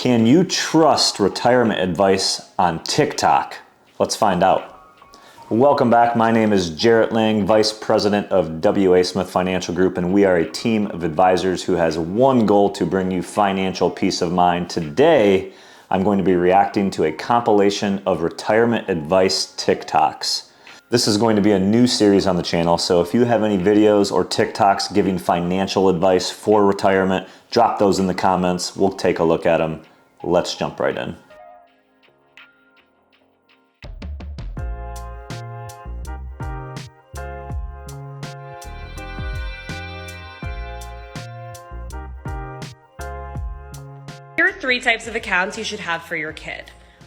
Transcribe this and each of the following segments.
Can you trust retirement advice on TikTok? Let's find out. Welcome back. My name is Jarrett Lang, Vice President of W.A. Smith Financial Group, and we are a team of advisors who has one goal to bring you financial peace of mind. Today, I'm going to be reacting to a compilation of retirement advice TikToks. This is going to be a new series on the channel, so if you have any videos or TikToks giving financial advice for retirement, drop those in the comments. We'll take a look at them. Let's jump right in. Here are 3 types of accounts you should have for your kid.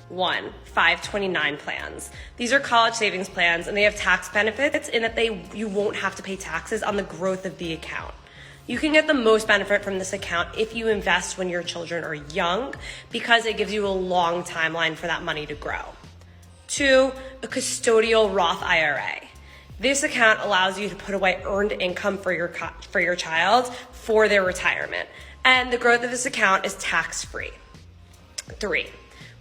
1, 529 plans. These are college savings plans and they have tax benefits in that you won't have to pay taxes on the growth of the account. You can get the most benefit from this account if you invest when your children are young because it gives you a long timeline for that money to grow. 2, a custodial Roth IRA. This account allows you to put away earned income for your child for their retirement. And the growth of this account is tax-free. 3,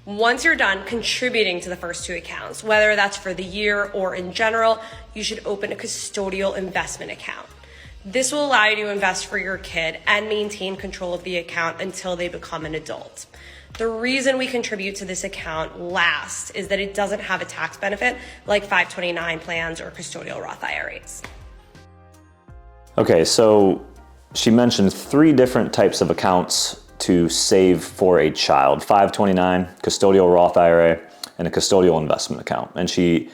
once you're done contributing to the first 2 accounts, whether that's for the year or in general, you should open a custodial investment account. This will allow you to invest for your kid and maintain control of the account until they become an adult. The reason we contribute to this account last is that it doesn't have a tax benefit like 529 plans or custodial Roth IRAs. Okay, so she mentioned 3 different types of accounts to save for a child: 529, custodial Roth IRA, and a custodial investment account. And she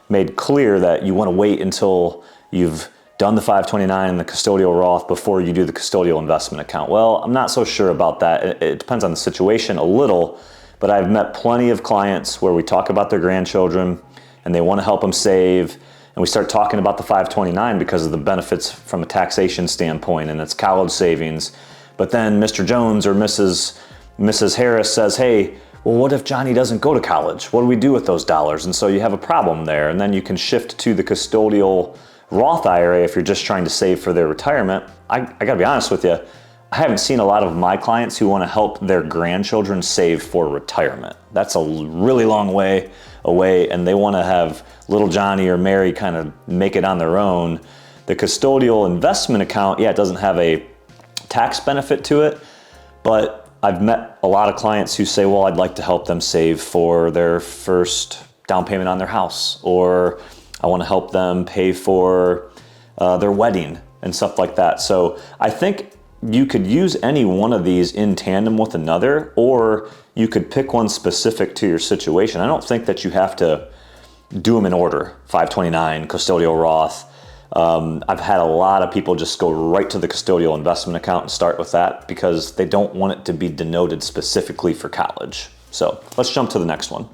made clear that you want to wait until you've done the 529 and the custodial Roth before you do the custodial investment account. Well, I'm not so sure about that. It depends on the situation a little, but I've met plenty of clients where we talk about their grandchildren and they want to help them save. And we start talking about the 529 because of the benefits from a taxation standpoint and it's college savings. But then Mr. Jones or Mrs. Harris says, hey, well, what if Johnny doesn't go to college? What do we do with those dollars? And so you have a problem there. And then you can shift to the custodial Roth IRA if you're just trying to save for their retirement. I gotta be honest with you, I haven't seen a lot of my clients who want to help their grandchildren save for retirement. That's a really long way away, and they want to have little Johnny or Mary kind of make it on their own. The custodial investment account, yeah, it doesn't have a tax benefit to it, but I've met a lot of clients who say, well, I'd like to help them save for their first down payment on their house, or I want to help them pay for their wedding and stuff like that. So I think you could use any one of these in tandem with another, or you could pick one specific to your situation. I don't think that you have to do them in order: 529, custodial Roth. I've had a lot of people just go right to the custodial investment account and start with that because they don't want it to be denoted specifically for college. So let's jump to the next one.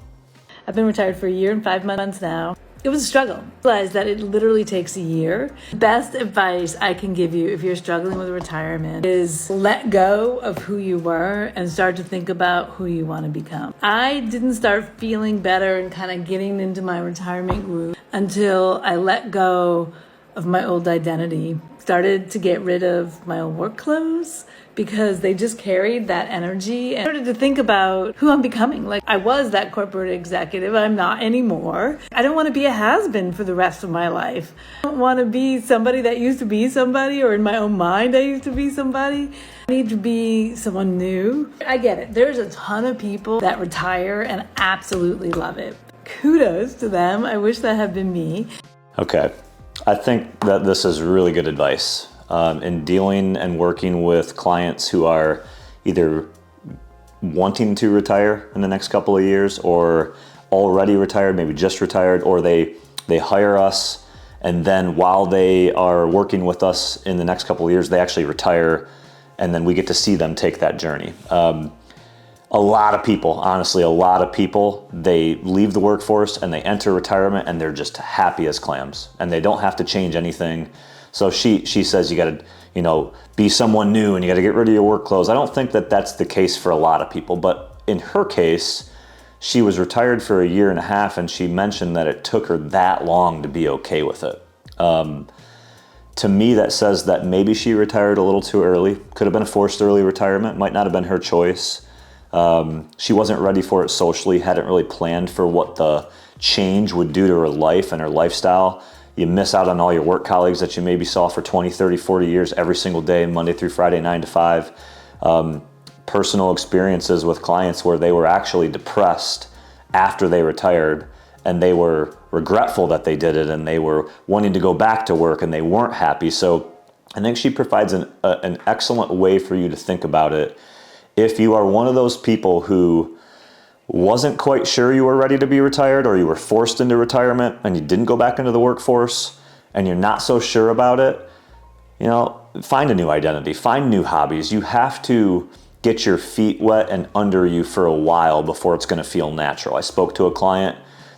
I've been retired for 1 year and 5 months now. It was a struggle. I realized that it literally takes a year. Best advice I can give you if you're struggling with retirement is let go of who you were and start to think about who you want to become. I didn't start feeling better and kind of getting into my retirement groove until I let go of my old identity, started to get rid of my old work clothes because they just carried that energy, and started to think about who I'm becoming. Like, I was that corporate executive, I'm not anymore. I don't want to be a has-been for the rest of my life. I don't want to be somebody that used to be somebody, or in my own mind I used to be somebody. I need to be someone new. I get it. There's a ton of people that retire and absolutely love it. Kudos to them. I wish that had been me. Okay. I think that this is really good advice in dealing and working with clients who are either wanting to retire in the next couple of years or already retired, maybe just retired, or they hire us and then while they are working with us in the next couple of years, they actually retire and then we get to see them take that journey. A lot of people, honestly, they leave the workforce and they enter retirement and they're just happy as clams and they don't have to change anything. So she says you got to, be someone new and you got to get rid of your work clothes. I don't think that that's the case for a lot of people, but in her case, she was retired for 1.5 years and she mentioned that it took her that long to be okay with it. To me, that says that maybe she retired a little too early. Could have been a forced early retirement, might not have been her choice. She wasn't ready for it socially, hadn't really planned for what the change would do to her life and her lifestyle. You miss out on all your work colleagues that you maybe saw for 20, 30, 40 years every single day, Monday through Friday, 9 to 5. Personal experiences with clients where they were actually depressed after they retired, and they were regretful that they did it, and they were wanting to go back to work and they weren't happy. So I think she provides an excellent way for you to think about it. If you are one of those people who wasn't quite sure you were ready to be retired, or you were forced into retirement and you didn't go back into the workforce and you're not so sure about it, you know, find a new identity, find new hobbies. You have to get your feet wet and under you for a while before it's going to feel natural. I spoke to a client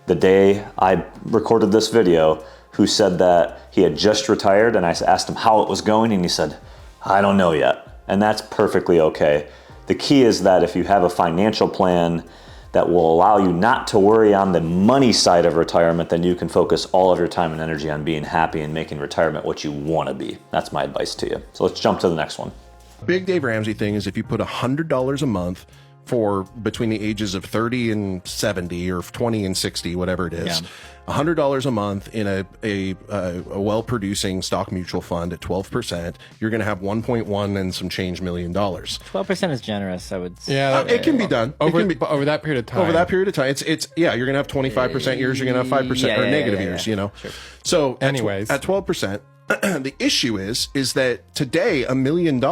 the day I recorded this video who said that he had just retired, and I asked him how it was going, and he said, I don't know yet. And that's perfectly okay. The key is that if you have a financial plan that will allow you not to worry on the money side of retirement, then you can focus all of your time and energy on being happy and making retirement what you want to be. That's my advice to you. So let's jump to the next one. Big Dave Ramsey thing is if you put $100 a month for between the ages of 30 and 70 or 20 and 60, whatever it is, $100 a month in a well-producing stock mutual fund at 12%, you're going to have 1.1 and some change $1 million. 12% is generous, I would say. Yeah, it can be done. Over that period of time. Over that period of time. It's you're going to have 25% years, you're going to have 5% or negative years, you know. Sure. So anyways, at 12%, the issue is that today $1 million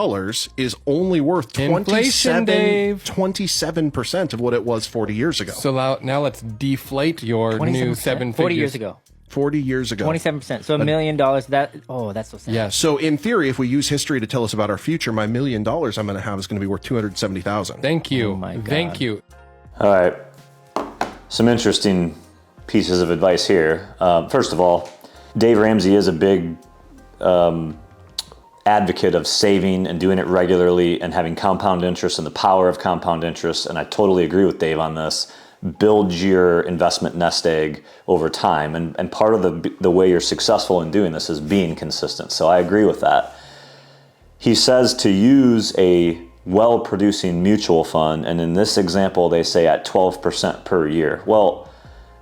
is only worth 27% of what it was 40 years ago. So now let's deflate your new 7 figures. 40 years ago. 40 years ago. 27%. So $1 million, that's so sad. Yes. So in theory, if we use history to tell us about our future, my $1 million I'm going to have is going to be worth $270,000. Thank you. Oh my God. Thank you. All right. Some interesting pieces of advice here. First of all, Dave Ramsey is a big advocate of saving and doing it regularly and having compound interest and the power of compound interest. And I totally agree with Dave on this. Build your investment nest egg over time. And part of the way you're successful in doing this is being consistent. So I agree with that. He says to use a well-producing mutual fund. And in this example, they say at 12% per year. Well,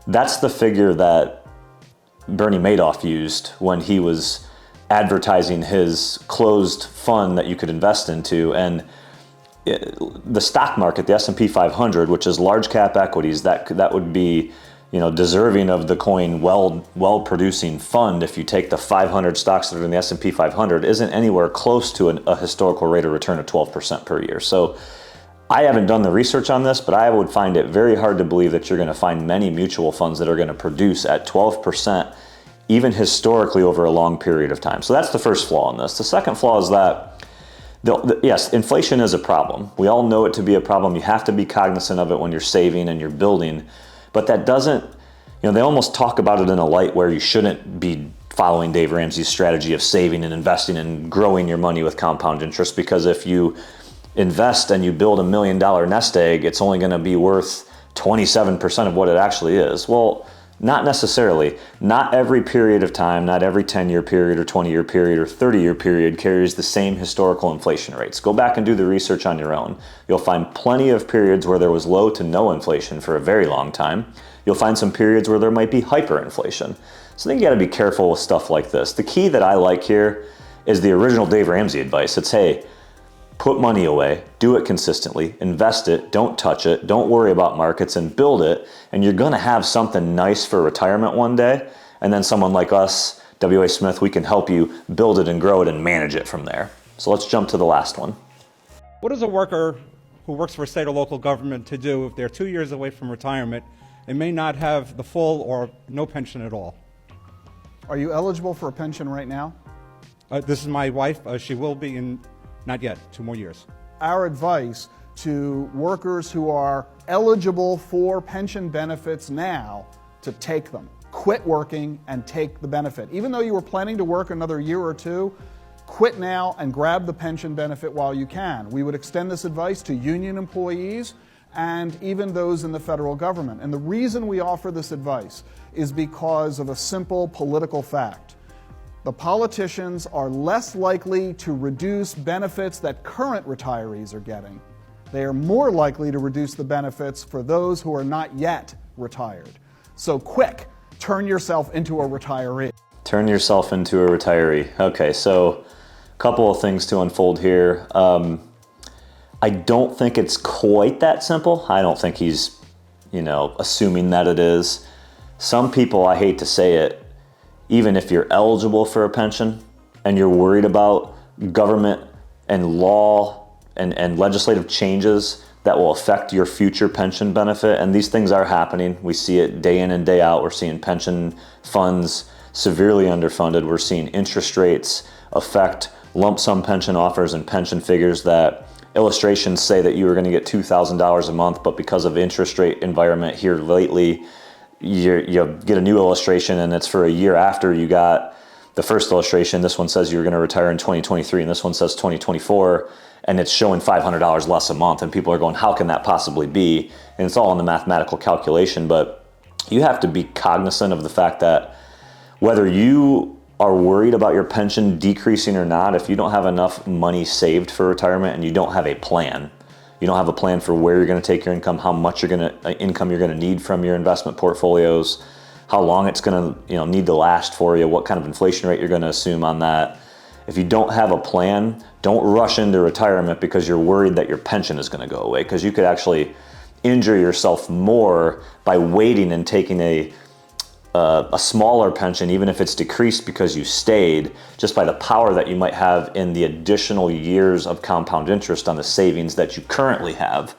that's the figure that Bernie Madoff used when he was advertising his closed fund that you could invest into. And the stock market, the S&P 500, which is large cap equities, that would be, you know, deserving of the coin well producing fund. If you take the 500 stocks that are in the S&P 500, isn't anywhere close to a historical rate of return of 12% per year. So I haven't done the research on this, but I would find it very hard to believe that you're going to find many mutual funds that are going to produce at 12%, even historically over a long period of time. So that's the first flaw in this. The second flaw is that, yes, inflation is a problem. We all know it to be a problem. You have to be cognizant of it when you're saving and you're building. But that doesn't, you know, they almost talk about it in a light where you shouldn't be following Dave Ramsey's strategy of saving and investing and growing your money with compound interest, because if you invest and you build $1 million nest egg, it's only going to be worth 27% of what it actually is. Well, not necessarily. Not every period of time, not every 10-year period or 20-year period or 30-year period carries the same historical inflation rates. Go back and do the research on your own. You'll find plenty of periods where there was low to no inflation for a very long time. You'll find some periods where there might be hyperinflation. So then you got to be careful with stuff like this. The key that I like here is the original Dave Ramsey advice. It's, hey, put money away, do it consistently, invest it, don't touch it, don't worry about markets, and build it. And you're going to have something nice for retirement one day. And then someone like us, W.A. Smith, we can help you build it and grow it and manage it from there. So let's jump to the last one. What is a worker who works for a state or local government to do if they're 2 years away from retirement and may not have the full or no pension at all? Are you eligible for a pension right now? This is my wife. She will be in, not yet, 2 more years. Our advice to workers who are eligible for pension benefits now to take them. Quit working and take the benefit. Even though you were planning to work another year or two, quit now and grab the pension benefit while you can. We would extend this advice to union employees and even those in the federal government. And the reason we offer this advice is because of a simple political fact. The politicians are less likely to reduce benefits that current retirees are getting they are more likely to reduce the benefits for those who are not yet retired. So quick, turn yourself into a retiree. Turn yourself into a retiree. Okay, so a couple of things to unfold here. I don't think it's quite that simple. I don't think he's, assuming that it is. Some people, I hate to say it, even if you're eligible for a pension and you're worried about government and law and legislative changes that will affect your future pension benefit, and these things are happening. We see it day in and day out. We're seeing pension funds severely underfunded. We're seeing interest rates affect lump sum pension offers and pension figures that illustrations say that you were going to get $2,000 a month, but because of interest rate environment here lately, you get a new illustration and it's for a year after you got the first illustration. This one says you're going to retire in 2023 and this one says 2024, and it's showing $500 less a month, and people are going, how can that possibly be? And it's all in the mathematical calculation, but you have to be cognizant of the fact that whether you are worried about your pension decreasing or not, if you don't have enough money saved for retirement and you don't have a plan, you don't have a plan for where you're going to take your income, how much income you're going to need from your investment portfolios, how long it's going to need to last for you, what kind of inflation rate you're going to assume on that. If you don't have a plan, don't rush into retirement because you're worried that your pension is going to go away, because you could actually injure yourself more by waiting and taking a smaller pension, even if it's decreased because you stayed, just by the power that you might have in the additional years of compound interest on the savings that you currently have.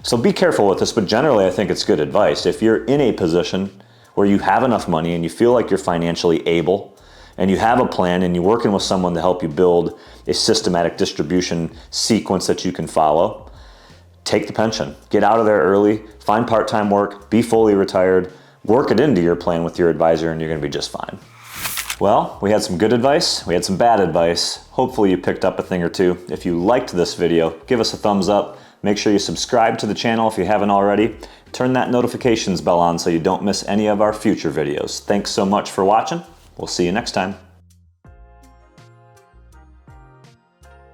So be careful with this, but generally I think it's good advice. If you're in a position where you have enough money and you feel like you're financially able and you have a plan and you're working with someone to help you build a systematic distribution sequence that you can follow, take the pension. Get out of there early, find part-time work, be fully retired, work it into your plan with your advisor, and you're going to be just fine. Well, we had some good advice, we had some bad advice. Hopefully you picked up a thing or two. If you liked this video, give us a thumbs up. Make sure you subscribe to the channel if you haven't already. Turn that notifications bell on so you don't miss any of our future videos. Thanks so much for watching. We'll see you next time.